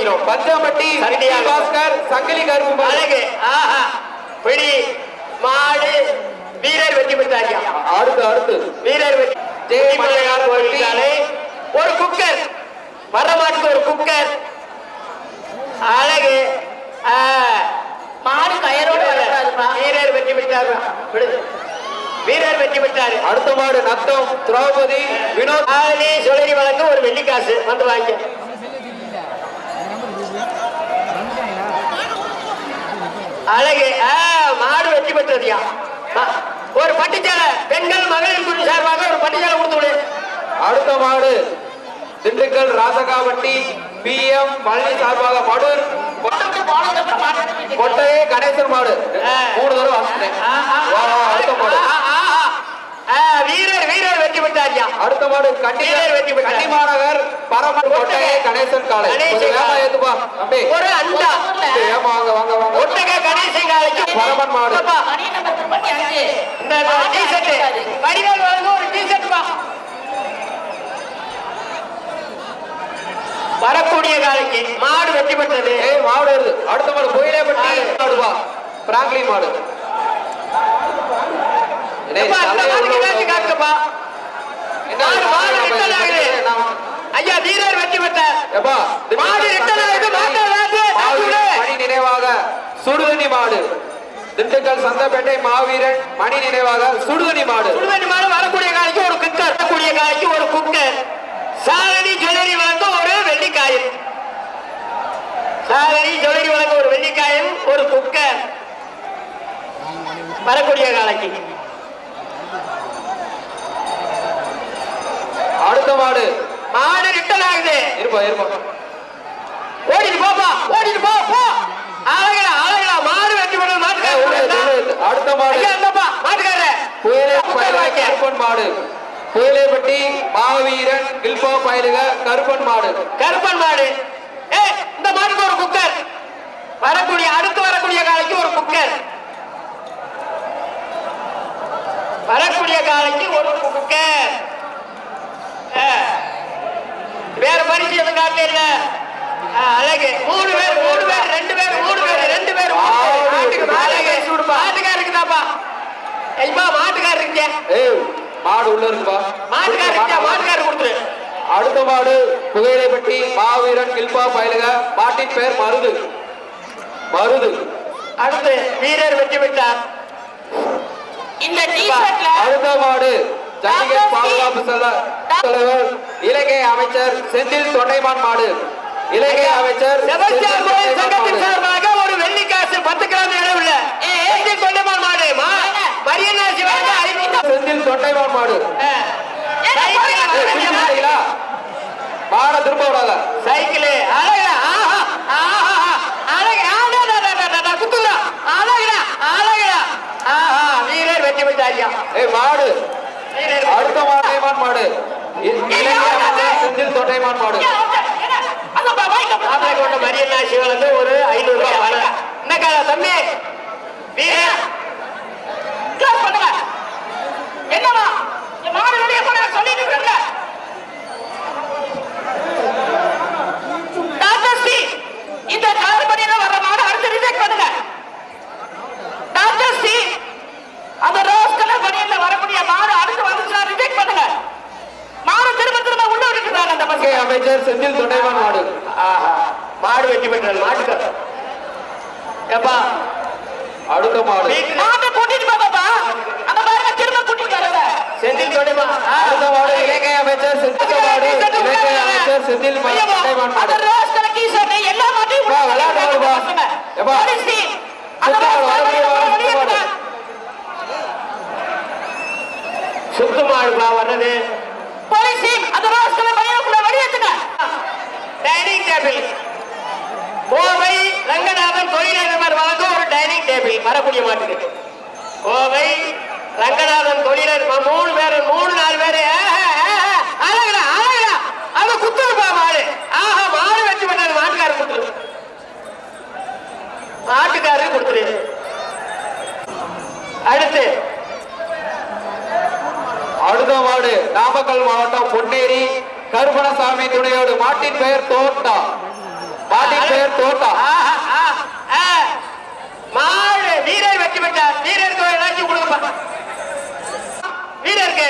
செய்கிறோம். பஞ்சம்பட்டி பாஸ்கர் சங்கிலி கருப்பு அழகு. ஆஹா பிடி மாடு வீரர் வெற்றி பெற்றாரியா. அடுத்து வீரர் வெற்றி. ஒரு குக்கர் வரமாட்டுக்கு ஒரு குக்கர். அழகு. மாடு கயரோட வீரர் வெற்றி பெற்றார். வீரர் வெற்றி பெற்றாரு. அடுத்த மாடு நத்தம் திரௌபதி வினோத் சொல்லி வழங்க ஒரு வெள்ளிக்காசு வந்து வாங்க. அழகு. மாடு வெற்றி பெற்றதுயா. ஒரு பட்டுச்சாலை பெண்கள் மகளிர் குழு சார்பாக ஒரு பட்டுச்சாலை கொடுத்து. அடுத்த மாடு திண்டுக்கல் ராசகாவட்டி PM பழனி சார்பாக மடூர் கொட்டையே கணேசன் மாடு 3 தடவை வாசிட்டேன். அடுத்த மாடு வீரர் வெற்றி பெற்றாரியா. அடுத்த மாடு கன்னி மாநகர் பரமன் கொட்டையே கணேசன் காலை ஏத்துப்பா தம்பி. ஒரு அண்டா வாங்க வாங்க வாங்க ஒட்டகை கணேசன் காலைக்கு பரமன் மாடு. இந்த டி-ஷர்ட் வடிவேல் வழங்க ஒரு டி-ஷர்ட் பா. வரக்கூடிய காலைக்கு மாடு வெற்றி பெற்றது. மாடு வருது. அடுத்த மாடு கோயிலேப்பட்டி மாடுவா பிராங்க்லின் மாடு. ஐயா வீரர் வெற்றி பெற்றார். மணி நினைவாக சுடுதண்ணி மாடு. திண்டுக்கல் சந்தப்பேட்டை மாவீரன் மணி நினைவாக சுடுதண்ணி மாடு. வரக்கூடிய காலைக்கு ஒரு குக்கர். வரக்கூடிய காலைக்கு ஒரு குக்கர். சாரணி ஜுவல்லரி வழங்க ஒரு வெள்ளிக்காயன். சாரணி ஜுவல்லரி வழங்க ஒரு வெள்ளிக்காயன் ஒரு குக்கர். வரக்கூடிய காலைக்கு அடுத்த மாடு ரிட்டன் ஆகுது. இருப்பா ஓடிட்டு போப்பா ஓடிட்டு போ. அழகா மாடு வெற்றி பெற்ற மாட்டுக்காரர். அடுத்த மாடு மாட்டுக்காரர் கருப்பன் மாடு. கோயிலேப்பட்டி மாவீரன் கில்போ பயிலுக கருப்பன் மாடு. இந்த மாட்டுக்கு ஒரு குக்கர். அடுத்து வரக்கூடிய காலைக்கு ஒரு குக்கர். வரக்கூடிய காலைக்கு ஒரு குக்கர். வேற பரிசு எதுவும் காட்டல. அழகு. 3 பேர் 2 பேர் மாட்டுக்காரர் இருக்குதாப்பா. மாட்டுக்காரர் இருக்கே. மாடு உள்ள இருக்குப்பா. மாட்டுக்காரர் கொடுத்துரு. அடுத்த மாடு புகையிலைப்பட்டி மாவீரன் கில்பா பயிலுக மாட்டின் பெயர் மருது. அடுத்து வீரர் வெற்றி பெற்றார். இந்த டி-ஷர்ட்ல அடுத்த மாடு ஜல்லிக்கட்டு பாதுகாப்பு தலைவர் இலங்கை அமைச்சர் செந்தில் தொண்டைமான் மாடு. இலங்கை அமைச்சர் சங்கத்தின் சார்பாக ஒரு வெள்ளிக்காசு 10 கிராம் அளவுள்ள செந்தில் தொண்டைமான் மாடு. மரியனா சிவாங்க செந்தில் தொண்டைமான் மாடு. மாட திரும்ப விடாத. சைக்கிள் வீரர் வெற்றி பெற்றாரியா. மாடு அடுத்த மாட்டைமான் மாடு. செந்தில் தொண்டைமான் மாடு. கொண்ட மரியனா சிவனுக்கு ஒரு 500 ரூபாய். என்ன கால தம்பி பண்ணுங்க. என்னவா மாடு வெளியே போன சொல்லிட்டு இருக்க. இந்த கலர் பண்ணினா வர மாடு அடுத்து ரிஜெக்ட் பண்ணுங்க. டாக்டர் சி அந்த ரோஸ் கலர் பண்ணினா வரக்கூடிய மாடு அடுத்து வந்துச்சுனா ரிஜெக்ட் பண்ணுங்க. மாடு திரும்ப உள்ள விட்டுறாங்க. அந்த பசங்க அமைச்சர் செந்தில் தொண்டைமான் மாடு. மாடு வெற்றி பெற்றார். மாட்டுக்கு எப்பா அடுத்த மாடு மாட்டை கூட்டிட்டு பாப்பா. அந்த பாருங்க திரும்ப கூட்டிட்டு வரல. செந்தில் தொண்டைமான். அடுத்த மாடு இலங்கை அமைச்சர் செந்தில் தொண்டைமான் மாடு. ரோஸ் கலர் டி-ஷர்ட் எல்லா மாட்டையும் விளையாடுவாங்க. எப்பா சுத்தமாடுப்பா வர்றது. போலீஸ் அந்த ரோஸ் கலர் பையனுக்குள்ள வெளியேத்துங்க. டைனிங் டேபிள் கோவை ரங்கநாதன் தொழிலதிபர் வழங்க ஒரு டைனிங் டேபிள். வரக்கூடிய மாட்டுக்கு கோவை ரங்கநாதன் தொழிலர் 3 பேர் 3-4 பேரு. அழகா அவ குத்துருப்பா மாடு. மாடு வெற்றி பண்ணாரு. மாட்டுக்காரரு கொடுத்துரு. அடுத்த மாடு நாமக்கல் மாவட்டம் பொன்னேரி கருப்பணசாமி துணையோடு. மாட்டின் பெயர் தோட்டா. மாட்டின் அவுட்டா? மாடு வீரர் வெற்றி பெற்றார். வீரருக்கு ஏதாச்சும் கொடுங்கப்பா. வீரருக்கு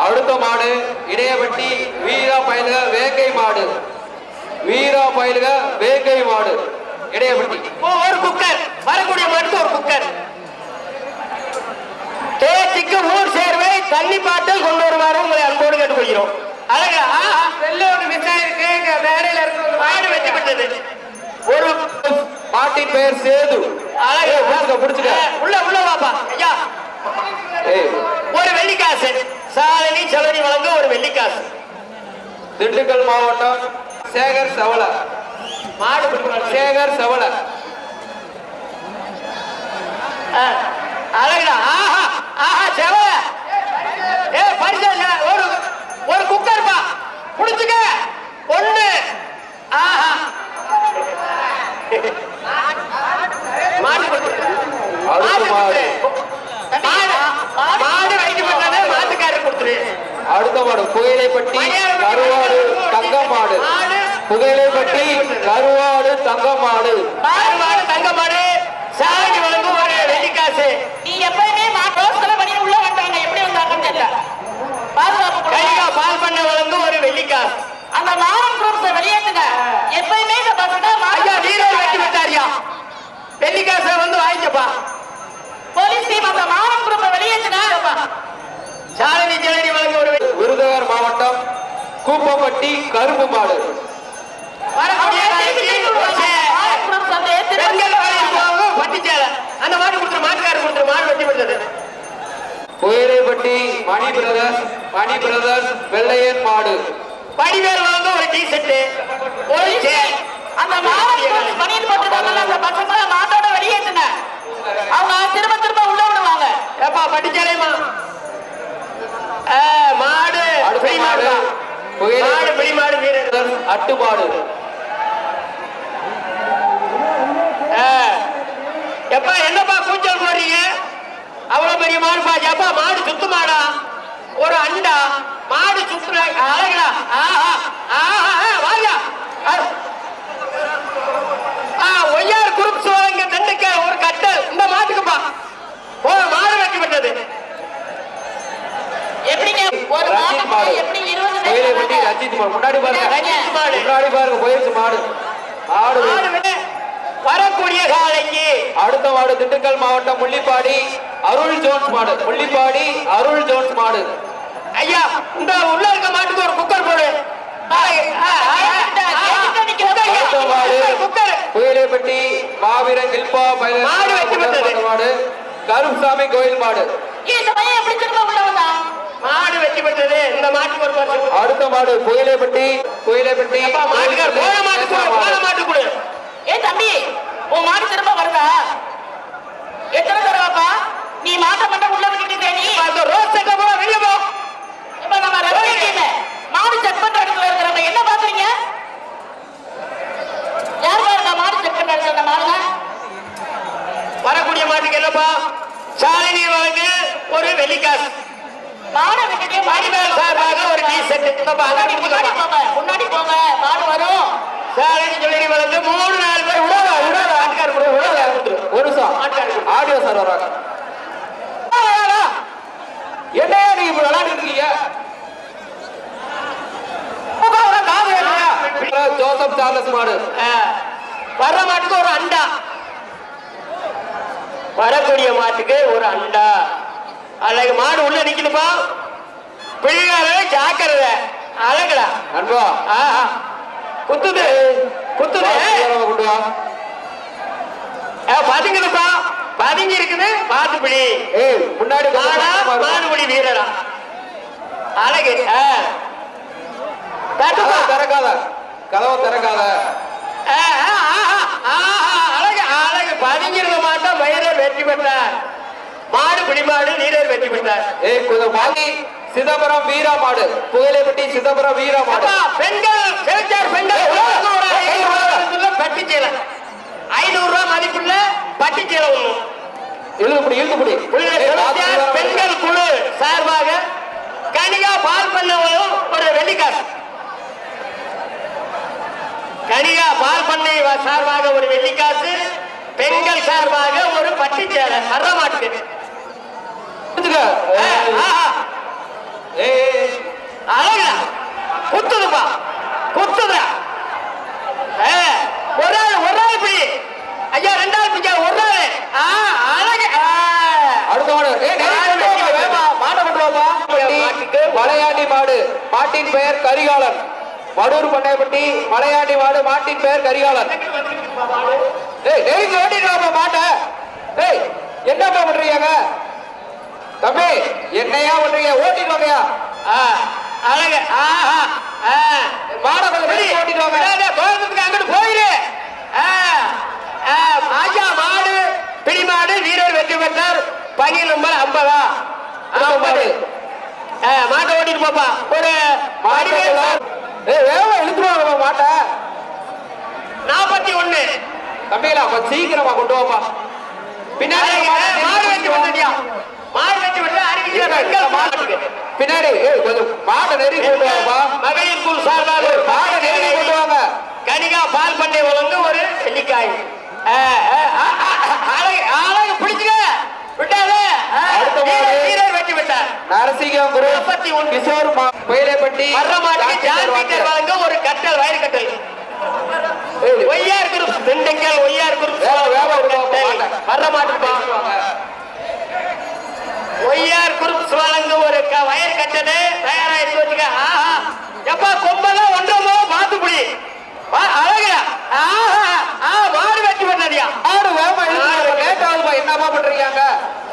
அடுத்த மாடு இடையப்பட்டி வீரா பயிலுக வேங்கை மாடு. வீரா பயிலுக வேங்கை மாடு இடையப்பட்டி. ஒரு குக்கர். வரக்கூடிய மாட்டுக்கு ஒரு குக்கர். தேர்ச்சிக்கு ஊர் சேர்வை தண்ணி பாட்டில் கொண்டு வருமாறு உங்களை அன்போடு கேட்டுக்கொள்கிறோம். அழகா வெள்ள ஒன்று மிஸ் ஆயிருக்கு. வேலையில இருக்கிற மாடு வெற்றி பெற்றது. ஒரு மாட்டின் பெயர் சேது. புடிச்சுக்க உள்ள உள்ள வாப்பா ஐயா. ஒரு வெள்ளிக்காசு. சாலனி செலவனி வழங்க ஒரு வெள்ளிக்காசு. திண்டுக்கல் மாவட்டம் சேகர் சவள மாடு பிடிக்கணும். சேகர் சவள. அழகா ஆஹா ஆஹா செவ பரிசு ஒரு ஒரு குக்கர் பா புடிச்சுக்க. ஒண்ணு ஆஹா மாடு மாடு வைத்து பண்ணது மாட்டுக்காரர் கொடுத்துரு. அடுத்த மாடு புகையிலைப்பட்டி கருவாடு தங்க மாடு. புகையிலைப்பட்டி கருவாடு தங்க மாடு. கருவாடு தங்க மாடு. சாணி வழங்கும் ஒரு வெள்ளிக்காசு. நீ எப்பயுமே ரோஸ்களை பண்ணி உள்ள வந்தாங்க. எப்படி வந்தாங்கன்னு தெரியல. பாதுகாப்பு கனிகா பால் பண்ண வழங்கும் ஒரு வெள்ளிக்காசு. அந்த மானம் குரூப்ஸை வெளியேற்றுங்க. எப்பயுமே இந்த பசங்க ஐயா வீரர் வெற்றி பெற்றாரியா. வெள்ளிக்காசை வந்து வாங்கிக்கப்பா. போலீஸ் டீம் அந்த மானம் குரூப்பை வெளியேற்றுங்க. சாரணி ஜெலரி வழங்க ஒரு விருதுநகர் மாவட்டம் கூப்பப்பட்டி கரும்பு மாடு. வரக்கூடிய பட்டிச்சேலை அந்த மாடு கொடுத்துரு. மாட்டுக்காரர் கொடுத்துரு. மாடு வெற்றி பெற்றது. புயலைப்பட்டி மணி பிரதர்ஸ் வெள்ளையன் மாடு. படிவேல் வாங்க ஒரு டீ செட்டு ஒரு சேர். அந்த மானம் குரூப்ஸ் பணியில் போட்டுருக்காங்கல்ல அந்த பசங்களை மாட்டோட வெளியேற்றுங்க. அவங்க திரும்ப திரும்ப உள்ள விடுவாங்க. ஏப்பா பட்டிச்சேலைமா மாடு அடுத்த மாடு மாடு பிடி மாடு வீரர் அட்டு மாடு. எப்பா என்னப்பா கூச்சல் போறீங்க. அவ்வளவு பெரிய மாடுப்பா. எப்பா மாடு சுத்து மாடா. ஒரு அண்டா மாடு சுத்துற அழகா. ஆஹா ஆஹா வாங்க. ஒய்யார் குரூப்ஸ் வழங்க தண்டுக்க ஒரு கட்டல் இந்த மாட்டுக்குப்பா. மாடு வெற்றி பெற்றது. எப்படிங்க ஒரு ரஞ்சித் மாடு. எப்படி 20 புயலைப்பட்டி ரஞ்சித் மாடு. முன்னாடி பாருங்க முன்னாடி பாருங்க போயிடுச்சு மாடு. ஆடு வரக்கூடிய காலைக்கு அடுத்த மாடு திண்டுக்கல் மாவட்டம் முள்ளிப்பாடி அருள் ஜோன்ஸ் மாடு. முள்ளிப்பாடி அருள் ஜோன்ஸ் மாடு. ஐயா இந்த உள்ள இருக்க மாட்டுக்கு ஒரு குக்கர் போடு. அடுத்த மாடு புயலைப்பட்டி மாவீரன் கில்பா மாடு வெற்றி பெற்றது. மாடு கருப்சாமி கோயில் மாடு. இந்த பையன் எப்படி திரும்ப உள்ள வந்தா? மாடு வெற்றி பெற்றது. இந்த மாட்டுக்கு ஒரு பரிசு. அடுத்த மாடு புயலைப்பட்டி மாட்டுக்கார் போன மாட்டு கொடு. ஏ தம்பி உன் மாடு திரும்ப வருதா? எத்தனை தடவைப்பா நீ மாட்ட மட்டும் உள்ள விட்டுட்டு நீ ரோஸ் செக்க போற வெளிய போ. இப்ப நம்ம ரெவன்யூ டீம் மாடு செக் பண்ற இடத்துல இருக்கிறவங்க என்ன பாக்குறீங்க? யார் பாருங்க மாடு செக் பண்ற இடத்துல மாடுங்க. வரக்கூடிய மாட்டுக்கு என்னப்பா சாலினி வழங்கு ஒரு வெள்ளிக்காசு. மாடை விட்டுட்டு படிவேல் சார்பாக ஒரு டீ செட். முன்னாடி போங்க மாடு வரும். சாலினி ஜுவல்லரி வழங்கு 3-4 பேர் ஒரு ஆடியோ சார் வராங்க. என்ன நீங்க இப்ப விளையாண்டு இருக்கீங்க? ஜோசப் சார்லஸ் மாடு. வர்ற மாட்டுக்கு ஒரு அண்டா. வரக்கூடிய மாட்டுக்கு ஒரு அண்டா. அழகு மாடு உள்ள நிக்கணுப்பா. பிள்ளைகார ஜாக்கிரதை. அழகுடா அன்பா. ஆஹா குத்துது குத்துது. கொண்டு வா. பதுங்குதுப்பா. பதுங்கி இருக்குது. பாத்து பிடி. முன்னாடி மாடுபிடி வீரரா. அழகு திறக்காத கதவை திறக்காத. அழகு அழகு பதுங்கிருந்த மாட்டா மயிரர் வெற்றி பெற்றார். மாடு பிடிமாடு நீரர் வெற்றி பெற்றார். சிதம்பரம் வீரா மாடு. புயலைப்பட்டி சிதம்பரம் வீரா மாடு. பெண்கள் பெண்கள் பட்டுச்சீலை 500 ரூபாய் மதிப்புள்ள பட்டுச்சீலை ஒண்ணு. இழுத்துப்படி பெண்கள் குழு சார்பாக கனிகா பால் பண்ணவங்களும் ஒரு வெள்ளிக்காசு. கனிகா பால் பண்ணை சார்பாக ஒரு வெள்ளிக்காசு, பெண்கள் சார்பாக ஒரு பட்டுச்சேலை வர்ற மாட்டுக்கு. அழகா குத்துதுப்பா, குத்துதா. ஒரு ஆள் இப்படி ஐயா, ரெண்டாவது பிடிச்சா ஒரு ஆள். அழகு. அடுத்த மாட்டுக்கு மலையாண்டி மாடு, மாட்டின் பெயர் கரிகாலன். வடூர் பண்ணைப்பட்டி மலையாண்டி மாடு, மாட்டின் பெயர் கரிகாலன். ஓட்டிட்டு மாட்ட. என்னப்பா பண்றீங்க தம்பி? என்னையா பண்றீங்க? ஓட்டிட்டு வாங்கயா. அழகு. மாட கொஞ்சம் ஓட்டிட்டு வாங்க. கோயம்புத்தூருக்கு அங்கிட்டு போயிரு. ஐயா மாடு பிடி மாடு, வீரர் வெற்றி பெற்றார். பணி நம்பர் 50. மாட்டை ஓட்டிட்டு போப்பா. ஒரு இழுத்துருவாங்க மாட்ட. 41 தம்பிகளா கொஞ்சம் சீக்கிரமா கொண்டு வாப்பா. பின்னாடி மாடு வெற்றி பெற்றியா? மாடு வெற்றி பெற்ற அறிவிக்கிற பின்னாடி கொஞ்சம் மாட்டை நெருங்கி கொண்டு வாப்பா. மகளிர் குழு சார்பாக மாட்டை நெருங்கி கொண்டு வாங்க. கனிகா பால் பண்ணை வழங்கு ஒரு வெள்ளிக்காய். அழகு பிடிச்சுக்க விட்டாத. வீரர் வெற்றி பெற்றார். நரசிங்கம் குரு 41 கிஷோர் பயிலைப்பட்டி வர்றமாட்டுக்கு ஜான் பீட்டர் வழங்க ஒரு கட்டல், வயிறு கட்டல். ஒய்யார் குரூப் திண்டுக்கல், ஒய்யார் குரூப் வர்ற மாட்டுப்பா. ஒய்யார் குரூப் வழங்க ஒரு வயர் கட்டது தயாராயிட்டு வச்சுக்க. எப்பா கொம்பெல்லாம் ஒன்றமோ பாத்துப்புடி. அழகா மாடு வெற்றி பண்ணதியா. ஆடு வேமா லேட்டாகுதுப்பா. என்னப்பா பண்றீங்க?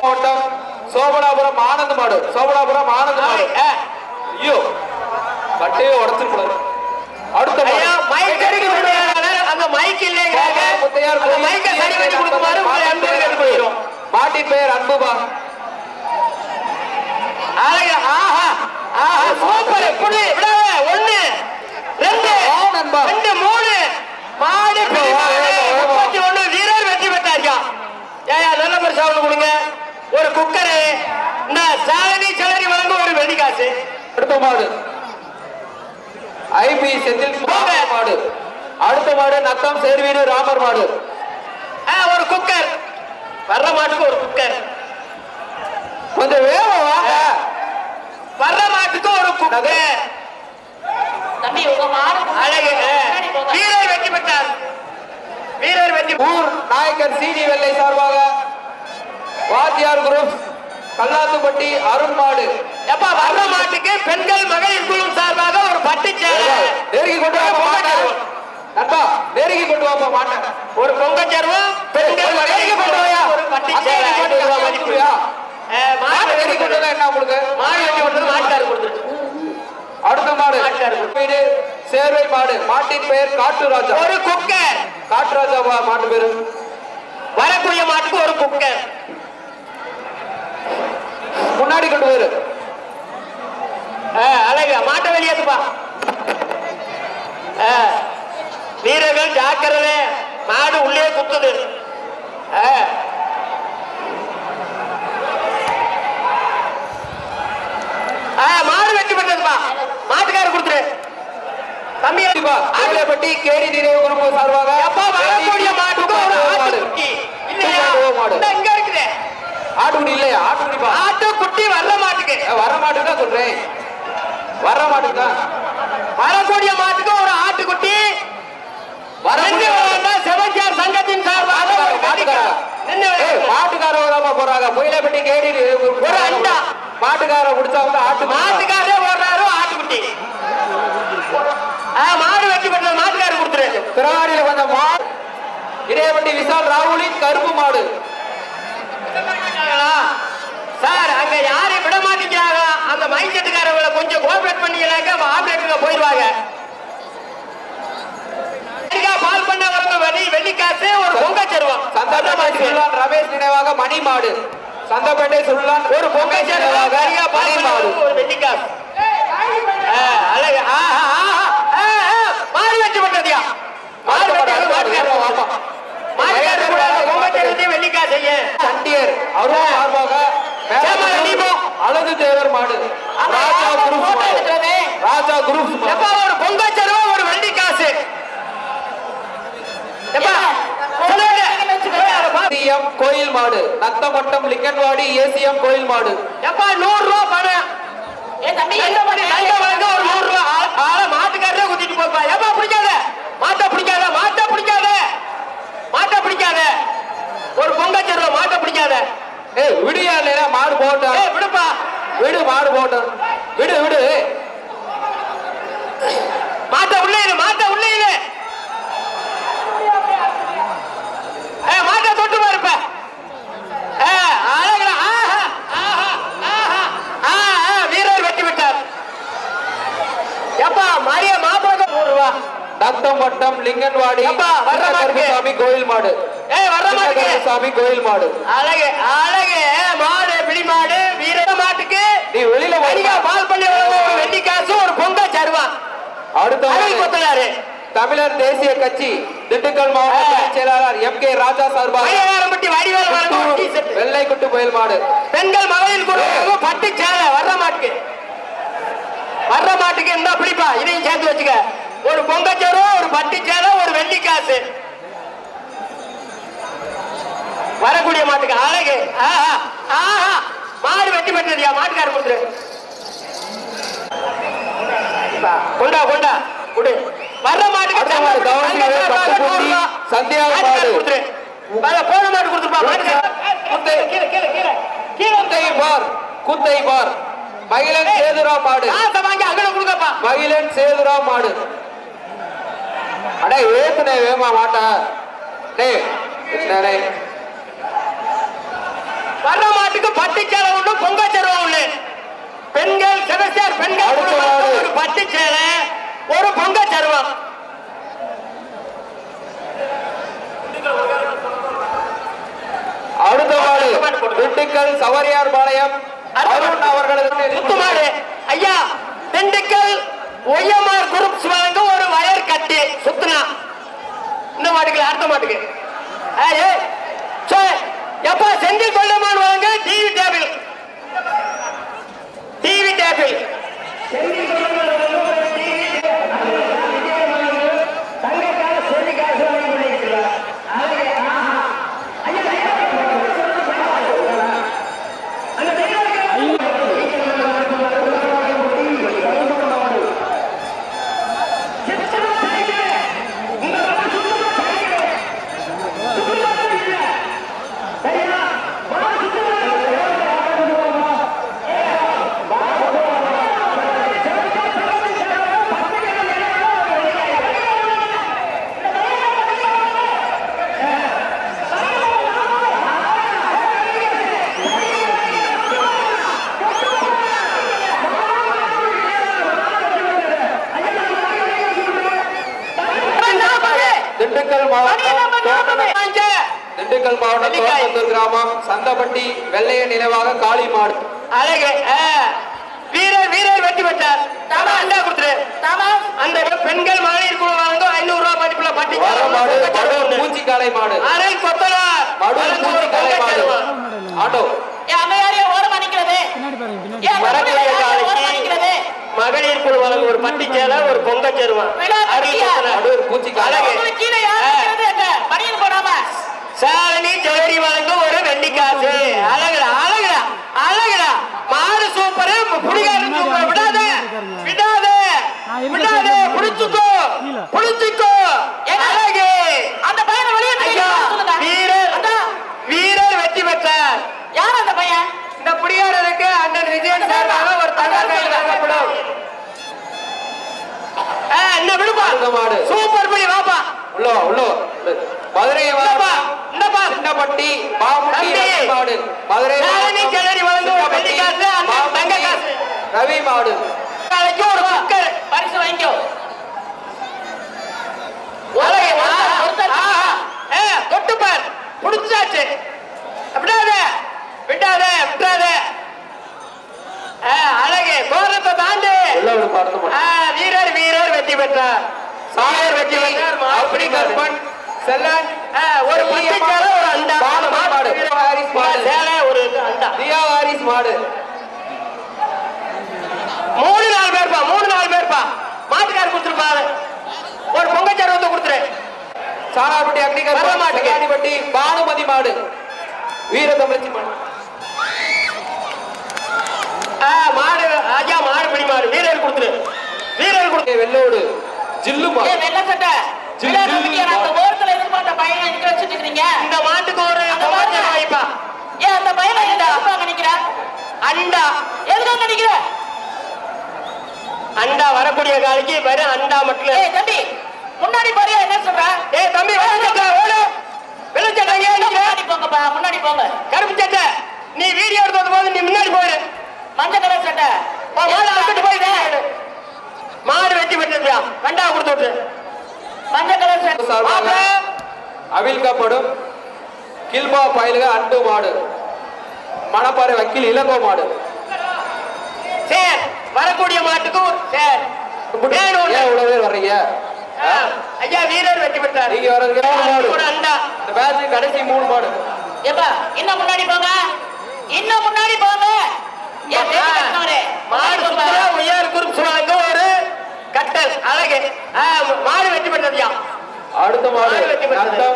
மாவட்டம் சோபனாபுரம் ஆனந்த மாடு, சோபனாபுரம் ஆனந்த மாடு. ஐயோ கட்டையே உடச்சிருக்கூடாது. அடுத்த மைக் அந்த மைக் இல்லைங்க. மைக்கை சரி பண்ணி கொடுக்குமாறு உங்களை அன்போடு கேட்டுக்கொள்கிறோம். மாட்டின் பெயர் அன்புபா. அழகா. சூப்பர். எப்படி விடாத. 1 2 3 மாடு 31 வீரர் வெற்றி பெற்றாரியா. ஏயா நல்ல பரிசு ஒண்ணு கொடுங்க. ஒரு குக்கரு, இந்த சாலனி சிலரி வழங்க ஒரு வெள்ளிக்காசு. அடுத்த மாடு ஐபி செந்தில் மாடு. அடுத்த மாடு நத்தம் சேர்வீடு ராமர் மாடு. ஒரு குக்கர் வர்ற மாட்டுக்கு ஒரு குக்கர். கொஞ்சம் வேகம் வாங்க. வர்ற மாட்டுக்கு ஒரு குக்கர். தம்பி உங்க மாடு அழகு. வீரர் வெற்றி பெற்றார். வீரர் வெற்றி. ஊர் நாயக்கர் சீனி வெள்ளை சார்பாக வாத்தியார் குரூப் கல்லாத்துப்பட்டி அருண் மாடு. எப்பா வர்ற மாட்டுக்கு பெண்கள் மகளிர் குழு சார்பாக ஒரு பட்டுச்சேலை. நெருங்கி கொண்டு வாப்பா. நண்பா நெருங்கி கொண்டு வாப்பா மாட்ட. ஒரு பொங்கச்சேர்வும் பெண்கள் மகளிர் குழு ஒரு பட்டுச்சேலை. மாடு நெருங்கி கொண்டு வந்தா என்ன உங்களுக்கு? மாடு வெட்டி கொடுத்தது மாட்டாரு கொடுத்துரு. அடுத்த மாடு வீடு சேர்வை மாடு. மாட்டின் பெயர் காட்டு ராஜா. ஒரு குக்கர். காட்டு ராஜாவா மாட்டு பேரு? வரக்கூடிய மாட்டுக்கு ஒரு குக்கர். முன்னாடி கொண்டு போயிரு. அழகா மாட்டை வெளியேத்துப்பா. வீரர்கள் ஜாக்கிரதை. மாடு உள்ளே குத்துது. மாடு வெட்டி பண்ணதுப்பா. மாட்டுக்கார கொடுத்துரு தம்பி. ஆகலைப்பட்டி கேடி நிறைவு குறுப்பு சார்பாக எப்பா வரக்கூடிய மாட்டுக்கு ஒரு ஆட்டுக்குட்டி. இல்லையா இங்க இருக்குது. ஆட்டுக்குட்டி இல்லையா? ஆட்டுக்குட்டி ஆட்டுக்குட்டி வர்ற மாட்டுக்கு. வர மாட்டுக்கு தான் சொல்றேன். வர மாட்டுக்கு தான். வரக்கூடிய மாட்டுக்கு ஒரு ஆட்டுக்குட்டி. செவஞ்சார் சங்கத்தின் சார்பாக மாட்டுக்காரமா போறாங்க. புயலைப்பட்டி கேடி ஒரு அண்டா. மாட்டுக்கார குடிச்சாங்க. மாட்டுக்காரே ஓடுறாரு. ஆட்டுக்குட்டி மாடு வெட்டி பெற்றது. மாட்டுக்காரர் கொடுத்துரு. பிறவாடியில வந்த மாடு இடையப்பட்டி விசால் ராகுலின் கருப்பு மாடு. சார் அங்க யாரையும் விட மாட்டேங்கிறாங்க. அந்த மைண்ட் செட்டுக்காரங்களை கொஞ்சம் கோஆபரேட் பண்ணீங்கன்னாக்க ஆபரேட்டருங்க போயிடுவாங்க. பால் பண்ண வரது வெள்ளிக்காசு ஒரு பொங்கச்சேருவோம். சந்தர்ப்பேட்டை சுல்லான் ரமேஷ் நினைவாக மணி மாடு. சந்தர்ப்பேட்டை சுல்லான் ஒரு பொங்கச்சேருவாக ஒரு வெள்ளிக்காசு. அழகு. மாடு வெட்டி பண்ணதியா. மாடு வெள்ளிக்காசு சண்டியர் அருண் சார்பாக அழகு தேவர் மாடு. ராஜா குரூப். ராஜா குரூப் ஒரு பொங்கச்சேருவா ஒரு வெள்ளிக்காசு. எப்பா, சொல்லுங்க. ஏசிஎம் கோயில் மாடு நத்தமட்டம் லிங்கன்வாடி ஏசிஎம் கோயில் மாடு எப்பா 100 ரூபாய் பணம் ஏன் தம்பி தண்டை வழங்க ஒரு 100 ரூபாய் ஆளை மாட்டுக்காரரே குத்திட்டு போப்பா. எப்பா பிடிக்காத மாட்டை பிடிக்காத மாட்டை பிடிக்காத மாட்டை பிடிக்காத ஒரு பொங்கச்சருவா மாட்டை பிடிக்காத. ஏய் விடியா இல்லையா மாடு போட்டோம் ஏய் விடுப்பா. விடு மாடு போட்டோம் விடு விடு மாட்டை உள்ளே இரு மாட்டை உள்ளே இரு. மாட்டை தொட்டு பாருப்ப. அழகா ஆஹா ஆஹா ஆஹா வீரர் வெட்டி விட்டார். எப்பா மரிய மாப்பிளக்கு 100 ரூபாய். நத்தமட்டம் லிங்கன்வாடி அப்பா, வர்ற மாட்டுக்கு. சாமி கோயில் மாடு வர்ற மாட்டுக்கு சாமி கோயில் மாடு அழகு அழகு மாடு பிடி மாடு வீர மாட்டுக்கு நீ வெளியில வணிகா பால் பண்ணி ஒரு வெள்ளி காசு ஒரு பொங்க சருவா அடுத்த அருள் கொத்தனாரு தமிழர் தேசிய கட்சி திண்டுக்கல் மாவட்ட செயலாளர் எம்.கே. ராஜா சார்பாக வயலாரம்பட்டி வடிவேல் வழங்கும் ஒரு டீ-ஷர்ட். வெள்ளை குட்டு புயல் மாடு பெண்கள் மகளிர் குழு பட்டு சேலை வர்ற மாட்டுக்கு இந்த பிடிப்பா இதையும் சேர்த்து வச்சுக்க. ஒரு பொங்கச்சோறு ஒரு பட்டு சேலை ஒரு வெள்ளி காசு வரக்கூடிய மாட்டுக்கு அழகு ஆஹா ஆஹா மாடு வெட்டி பெற்றதியா மாட்டுக்கார கொடுத்துரு. கொண்டா கொண்டா கொடு வர்ற மாட்டுக்கு அடுத்த மாடு கவனிங்க, பட்டுப்பூண்டி சந்தியா மாடு. கொடுத்துரு. போன மாட்டு கொடுத்துருப்பா மாட்டுக்கார கீழே கீழே கீழே கீழே குத்தை பார் குத்தை பார் மகிழன் சேதுரா மாடு காசை வாங்கி அகல கொடுக்கப்பா. மகிழன் சேதுரா மாடு அடே ஏத்துனே வேமா மாட்டா டேய் என்னடே வர்ற மாட்டுக்கு பட்டு சேலை ஒண்ணு பொங்க சேருவா ஒண்ணு. பெண்கள் செபஸ்டியார் பெண்கள் அடுத்த குழுவுக்கு மாடு. ஒரு பட்டு சேலை ஒரு பொங்க சேருவா. அடுத்த மாடு திண்டுக்கல் சவரியார் பாளையம் அருண் அவர்களது முத்து மாடு ஐயா திண்டுக்கல் ஒய்யமார் குரூப்ஸ் வழங்க ஒரு வயர் கட்டி சுத்துனா இந்த மாட்டுக்கு அடுத்த மாட்டுக்கு எப்பா செந்தில் கொல்லமான் வழங்க TV table TV table Dindigul மாவட்டம் தோட்டத்தூர் கிராமம் சந்தப்பட்டி வெள்ளைய நினைவாக காளி மாடு அழகு வீரர் வீரர் வெட்டி பெற்றார். அண்டா கொடுத்துரு. அந்த பெண்கள் மகளிர் குழு வழங்க 500 ரூபாய் மதிப்புள்ள பட்டி மாடு பூச்சிக்காலை மாடு அரை கொத்தனார் பூச்சிக்காலை மாடு ஆட்டோ மகளிர் குழு வழங்க ஒரு பட்டி சேலை ஒரு பொங்க சேருவான் பூச்சிக்காலை சாரணி ஜோடி வழங்க ஒரு வெள்ளி காசு அழகுடா அழகுடா அழகுடா மாடு சூப்பர் புடிகாரு சூப்பர் விடாத விடாத விடாத புடிச்சுக்கோ புடிச்சுக்கோ அழகு அந்த பையனை வெளியே வீரர் வீரர் வெற்றி பெற்றார். யார் அந்த பையன்? இந்த புடிகாரருக்கு அண்ணன் விஜயன் சார்பாக ஒரு தங்க கையில் வழங்கப்படும். என்ன விடுப்பா மாடு சூப்பர் புடி வாப்பா உள்ள உள்ள மதுரை சின்னப்பட்டி பாமுட்டி மாடு மதுரை ரவி மாடு ஒரு குக்கர் பரிசு வாங்கிக்கோ. தொட்டுப்பார் புடிச்சாச்சு விடாத விடாத விடாத அழகு கோரத்தை தாண்டு வீரர் வீரர் வெற்றி பெற்றார். சாயர் வெற்றி பெற்றார். அப்படி கற்பன் செல்லன் ஒரு பட்டிக்கார ஒரு அண்டா மாடு சேலை ஒரு அண்டா தியா வாரிஸ் மாடு 3-4 பேர்ப்பா மாட்டுக்கார கொடுத்துருப்பாரு ஒரு பொங்கச்சார் வந்து கொடுத்துரு. சாணார்பட்டி அக்னிகர் வர மாட்டுக்கு. பட்டி பானுமதி மாடு வீர தமிழச்சி மாடு மாடு ஐயா மாடு பிடி மாடு வீரர் கொடுத்துரு வீரர் கொடுத்து வெள்ளோடு ஜில்லு ஏ மாடு வெள்ள சட்டை ஜில்லு விழா கமிட்டியார் அந்த ஓரத்துல எதிர்பார்த்த பையனை நிக்க வச்சுட்டு இருக்கீங்க இந்த மாட்டுக்கு ஒரு அந்த பாருங்க. வைப்பா ஏன் அந்த பையனை எதுக்காக நிக்கிற அண்டா எதுக்காக நிக்கிற அண்டா வரக்கூடிய காலைக்கு வெறும் அண்டா மட்டும் இல்ல. ஏய் தம்பி முன்னாடி போறியா என்ன சொல்ற ஏய் தம்பி வெள்ளச்சட்டை ஓடு வெள்ளச்சட்டை ஏன் நிக்கிற? முன்னாடி போங்கப்பா முன்னாடி போங்க கருப்பு சட்டை நீ வீடியோ எடுத்து வந்த போது நீ முன்னாடி போயிரு மஞ்சள் கலர் சட்டை மாடு அங்கிட்டு போயிரு மாடு வெட்டி விட்டுருக்கியா கண்டா கொடுத்து விட்டு மஞ்சள் கலர் சட்டை சார்பாக அவிழ்க்கப்படும் கில்பா பயலுக அண்டு மாடு மணப்பாறை வக்கீல் இளங்கோ மாடு சரி வரக்கூடிய மாட்டுக்கு சரி ஏன் இவ்வளவு பேர் வர்றீங்க ஐயா வீரர் வெட்டி விட்டார் நீங்க வர்றதுக்கு 3 மாடு ஒரு அண்டா இந்த பேட்ச் கடைசி 3 மாடு ஏப்பா இன்னும் முன்னாடி போங்க இன்னும் முன்னாடி போங்க ஏன் பேசி கட்டினவரே மாடு சுத்தரா உயர் குரூப் சொல்லுவாங்க ஒரு கட்டல் அழகு மாடு வெட்டி விட்டதுயா அடுத்த மாடு மாடு வெட்டி பெற்றது.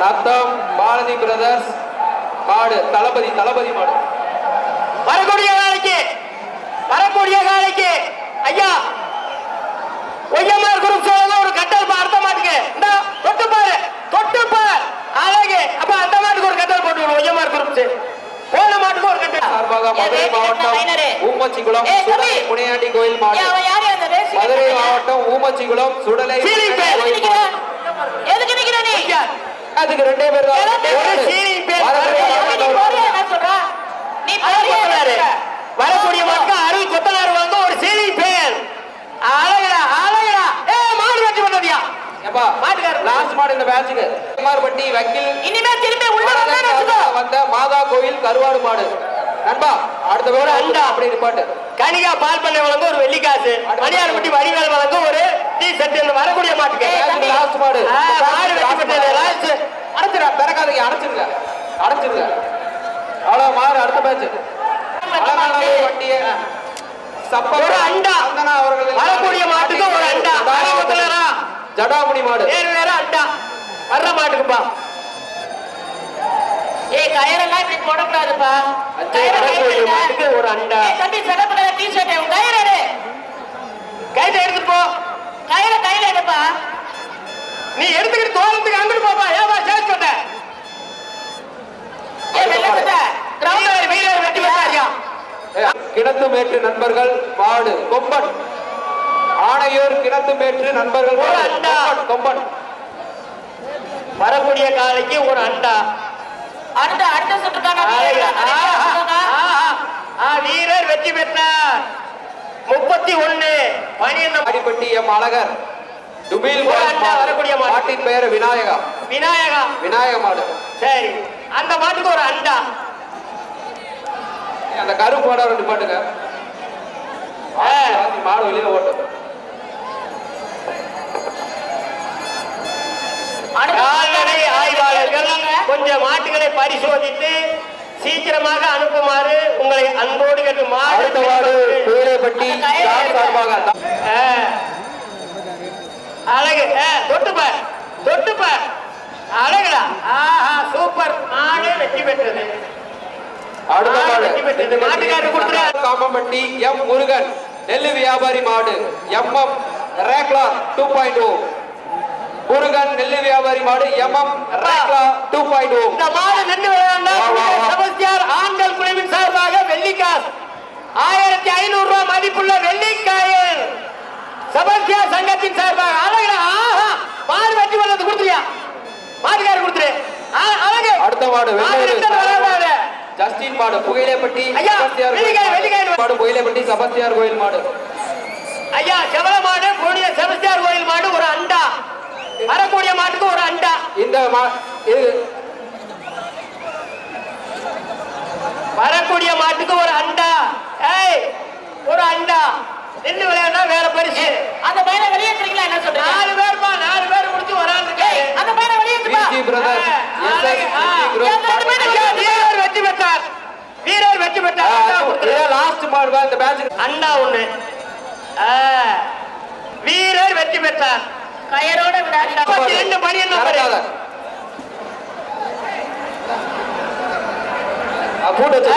நத்தம் பாரதி பிரதர்ஸ் மாடு தளபதி மாடு வரக்கூடிய காலைக்கு ஐயா ஒய்யமார் குரூப் சொல்லுவாங்க ஒரு கட்டல் அடுத்த மாட்டுக்கு இந்த தொட்டு பாரு அழகு அப்ப அந்த மாட்டுக்கு ஒரு கட்டல் போட்டு ஒய்யமார் குரூப் போன மாட்டுக்கு ஒரு கட்டல் சார்பாக மதுரை மாவட்டம் ஊமச்சிக்குளம் சுடலை முனையாண்டி கோயில் மாடு அவன் யாரு அந்த ரேஸ் மதுரை மாவட்டம் ஊமச்சிக்குளம் சுடலை எதுக்கு நிக்கிற நீ அதுக்கு 2 பேர் தான் ஒரு சீனி பேர் நீ போறியா என்ன சொல்ற நீ போறியா என்ன சொல்ற? வரக்கூடிய மக்கள் அருள் கொத்தனார் வாங்க ஒரு சீனி பேர் அழகுடா மாடு வெட்டி பண்ணதியா ஏப்பா மாட்டுக்காரர். லாஸ்ட் மாடு இந்த பேட்சுக்கு குமார்பட்டி வக்கீல் இனிமே திரும்பி உள்ள வந்தேன்னு வச்சுக்கோ வந்த மாதா கோயில் கருவாடு மாடு நண்பா அடுத்த வேலை அண்டா. அப்படி நிப்பாட்டு கனிகா பால் பண்ணை வழங்க ஒரு வெள்ளிக்காசு மணியாரப்பட்டி வடிவேல் வழங்க ஒரு டீ ஷர்ட் இந்த வரக்கூடிய மாட்டுக்கு லாஸ்ட் மாடு மாடு வெட்டி பண்ணது லாஸ்ட் அடைச்சிடா பிறக்காதீங்க அடைச்சிருங்க அவ்வளவு மாறு அடுத்த பேட்ச் வண்டியை ஒரு அண்டா. அவர்கள் வரக்கூடிய மாட்டுக்கு ஒரு அண்டா கொத்தனாரா ஜடாமுடி மாடு வேற அண்டா வர்ற மாட்டுக்குப்பா ஏய் கயிறெல்லாம் இப்படி போடக்கூடாதுப்பா வரக்கூடிய மாட்டுக்கு ஒரு அண்டா தம்பி சிறப்பு கலர் டிஷர்ட் உன் கயிறு எடு கையில எடுத்துட்டு போ கையில எடுப்பா நீ எடுத்துக்கிட்டு தோரத்துக்கு அங்கிட்டு போப்பா ஏவா சேஸ் பண்ண ஏய் வெள்ள சட்டை கிரவுண்ட் வெயில வெட்டி வச்சாரியா கிணத்து மேற்று நண்பர்கள் மாடு கொம்பன் ஆணையூர் கிணத்து மேற்று நண்பர்கள் ஒரு அண்டா. கொம்பன் வரக்கூடிய காலைக்கு ஒரு அண்டா அடுத்த சுற்றுக்கான வீரர் வெற்றி பெற்றார் 31 12 அடிப்பட்டி எம் அழகர் துபில் ஒரு அண்டா வரக்கூடிய மாடு. மாட்டின் பெயர் விநாயகா விநாயகா மாடு சரி அந்த மாட்டுக்கு ஒரு அண்டா அந்த கருப்பு மாடு அவர் நிப்பாட்டுங்க மாடு வெளியில ஓட்டு கால்நடை ஆய்வாளர்கள் கொஞ்சம் மாட்டுகளை பரிசோதித்து சீக்கிரமாக அனுப்புமாறு உங்களை அன்போடு கேட்டு அடுத்த மாடு பேரைப்பட்டி சார்பாக அழகு தொட்டுப்பார் அழகுடா சூப்பர் மாடு வெற்றி பெற்றது அடுத்த மாடு வெற்றி பெற்றது மாட்டுக்காரர் கொடுத்துரு காமம்பட்டி எம் முருகன் நெல்லு வியாபாரி மாடு MM ரேக்லா 2.0 முருகன் நெல்லு வியாபாரி மாடு MM ரேக்லா 2.0 இந்த மாடு நின்று விளையாண்டார் ஆண்கள் குழுவின் சார்பாக வெள்ளிக்காஸ் 1500 ரூபாய் மதிப்புள்ள வெள்ளிக்காயல் சபர்சியா சங்கத்தின் சார்பாக அழகா மாடு வெற்றி பண்ணது கொடுத்துறியா மாட்டுக்காரர் கொடுத்துரு அழகு அடுத்த மாடு வெள்ளூர் ஜஸ்டின் மாடு புகையிலைப்பட்டி ஐயா, சபஸ்தியார் வெள்ளிக்காய், வெள்ளிக்காய். மாடு புகையிலைப்பட்டி சபஸ்தியார் கோயில் மாடு ஐயா செவல மாடு கூடிய செபஸ்தியார் கோயில் மாடு ஒரு அண்டா வரக்கூடிய மாட்டுக்கு ஒரு அண்டா இந்த இது வரக்கூடிய மாட்டுக்கு ஒரு அண்டா ஒரு அண்டா நின்று விளையாண்டா வேற பரிசு அந்த பையனை வெளியேற்றுறீங்களா என்ன சொல்றீங்க 4 பேர் முடிச்சு வராங்க அந்த பையனை வெளியேற்றுப்பா விஜி பிரதர்ஸ் வீரர் வெற்றி பெற்றார் லாஸ்ட் மாடு தான் இந்த பேட்ச் அண்டா ஒண்ணு வீரர் வெற்றி பெற்றார் கயரோட விடாதீங்க 32 பனியன் நம்பர் கூட்டு வச்சு